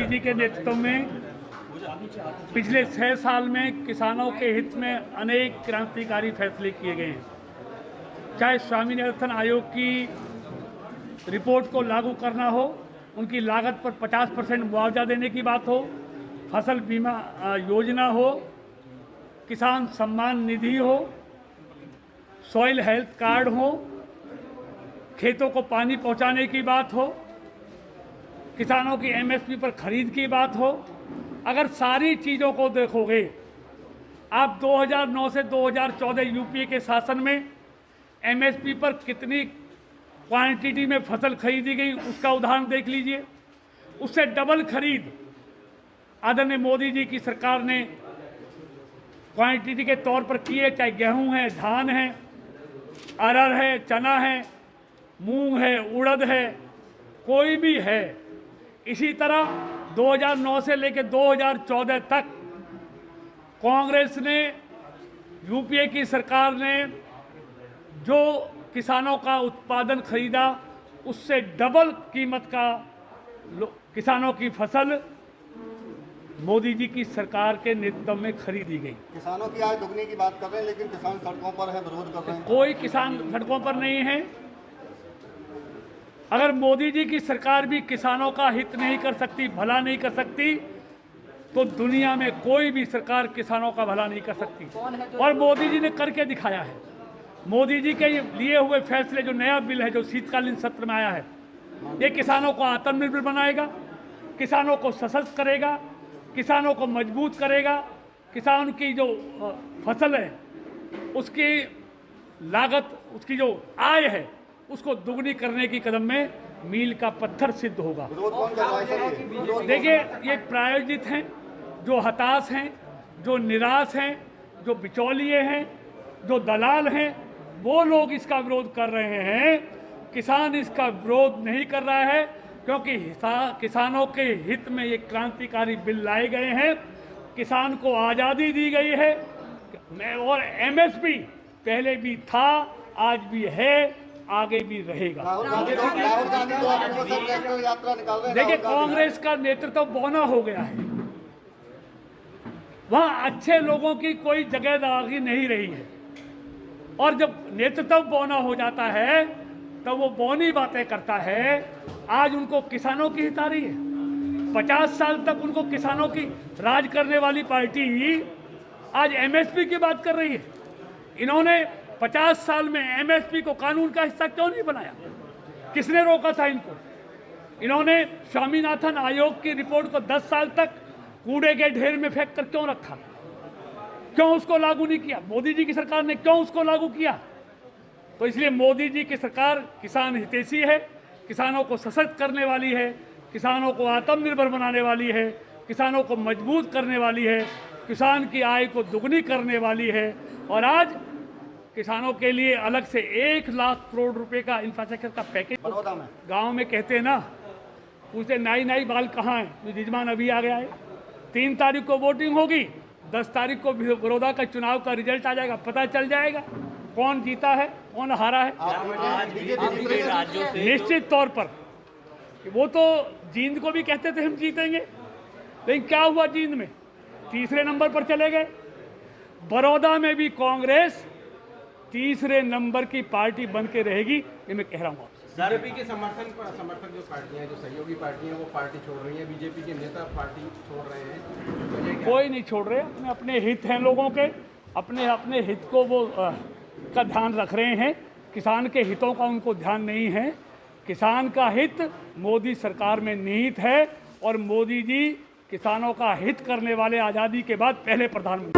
जी के नेतृत्व में पिछले 6 साल में किसानों के हित में अनेक क्रांतिकारी फैसले किए गए हैं। चाहे स्वामीनाथन आयोग की रिपोर्ट को लागू करना हो, उनकी लागत पर 50% मुआवजा देने की बात हो, फसल बीमा योजना हो, किसान सम्मान निधि हो, सॉइल हेल्थ कार्ड हो, खेतों को पानी पहुंचाने की बात हो, किसानों की एमएसपी पर खरीद की बात हो। अगर सारी चीज़ों को देखोगे, आप 2009 से 2014 यूपीए के शासन में एमएसपी पर कितनी क्वांटिटी में फसल खरीदी गई उसका उदाहरण देख लीजिए। उससे डबल खरीद आदरणीय मोदी जी की सरकार ने क्वांटिटी के तौर पर किए, चाहे गेहूं है, धान है, अरहर है, चना है, मूंग है, उड़द है, कोई भी है। इसी तरह 2009 से लेकर 2014 तक कांग्रेस ने, यूपीए की सरकार ने जो किसानों का उत्पादन खरीदा उससे डबल कीमत का किसानों की फसल मोदी जी की सरकार के नेतृत्व में खरीदी गई। किसानों की आय दुगनी की बात कर रहे हैं, लेकिन किसान सड़कों पर है, विरोध कर रहे हैं। कोई किसान सड़कों पर नहीं है। अगर मोदी जी की सरकार भी किसानों का हित नहीं कर सकती, भला नहीं कर सकती, तो दुनिया में कोई भी सरकार किसानों का भला नहीं कर सकती। और मोदी जी ने करके दिखाया है। मोदी जी के लिए हुए फैसले, जो नया बिल है जो शीतकालीन सत्र में आया है, ये किसानों को आत्मनिर्भर बनाएगा, किसानों को सशक्त करेगा, किसानों को मजबूत करेगा। किसान की जो फसल है उसकी लागत, उसकी जो आय है, उसको दुगनी करने की कदम में मील का पत्थर सिद्ध होगा। देखिए, ये प्रायोजित हैं, जो हताश हैं, जो निराश हैं, जो बिचौलिए हैं, जो दलाल हैं, वो लोग इसका विरोध कर रहे हैं। किसान इसका विरोध नहीं कर रहा है, क्योंकि किसानों के हित में ये क्रांतिकारी बिल लाए गए हैं। किसान को आज़ादी दी गई है, और एमएसपी पहले भी था, आज भी है, आगे भी रहेगा। देखिए, कांग्रेस का नेतृत्व बौना हो गया है। वहाँ अच्छे लोगों की कोई जगहदारी नहीं रही है, और जब नेतृत्व बौना हो जाता है तो वो बौनी बातें करता है। आज उनको किसानों की हित आ रही है। 50 साल तक उनको किसानों की राज करने वाली पार्टी आज एमएसपी की बात कर रही है। इन्होंने 50 साल में एमएसपी को कानून का हिस्सा क्यों नहीं बनाया? किसने रोका था इनको? इन्होंने स्वामीनाथन आयोग की रिपोर्ट को 10 साल तक कूड़े के ढेर में फेंक कर क्यों रखा? क्यों उसको लागू नहीं किया? मोदी जी की सरकार ने क्यों उसको लागू किया? तो इसलिए मोदी जी की सरकार किसान हितैषी है, किसानों को सशक्त करने वाली है, किसानों को आत्मनिर्भर बनाने वाली है, किसानों को मजबूत करने वाली है, किसान की आय को दुगनी करने वाली है। और आज किसानों के लिए अलग से 1 लाख करोड़ रुपए का इंफ्रास्ट्रक्चर का पैकेज। गांव में कहते हैं ना, पूछते नाई नाई बाल कहाँ है? यजमान अभी आ गया है। 3 तारीख को वोटिंग होगी, 10 तारीख को बड़ौदा का चुनाव का रिजल्ट आ जाएगा, पता चल जाएगा कौन जीता है, कौन हारा है। निश्चित तौर पर वो तो जींद को भी कहते थे हम जीतेंगे, लेकिन क्या हुआ? जींद में तीसरे नंबर पर चले गए। बड़ौदा में भी कांग्रेस तीसरे नंबर की पार्टी बन के रहेगी, ये मैं कह रहा हूँ। बीजेपी के समर्थन पर असमर्थक जो पार्टियां हैं, जो सहयोगी पार्टियां हैं, वो पार्टी छोड़ रही हैं। बीजेपी के नेता पार्टी छोड़ रहे हैं। कोई नहीं छोड़ रहे, अपने अपने हित हैं लोगों के, अपने अपने हित को वो का ध्यान रख रहे हैं। किसान के हितों का उनको ध्यान नहीं है। किसान का हित मोदी सरकार में निहित है, और मोदी जी किसानों का हित करने वाले आज़ादी के बाद पहले प्रधानमंत्री।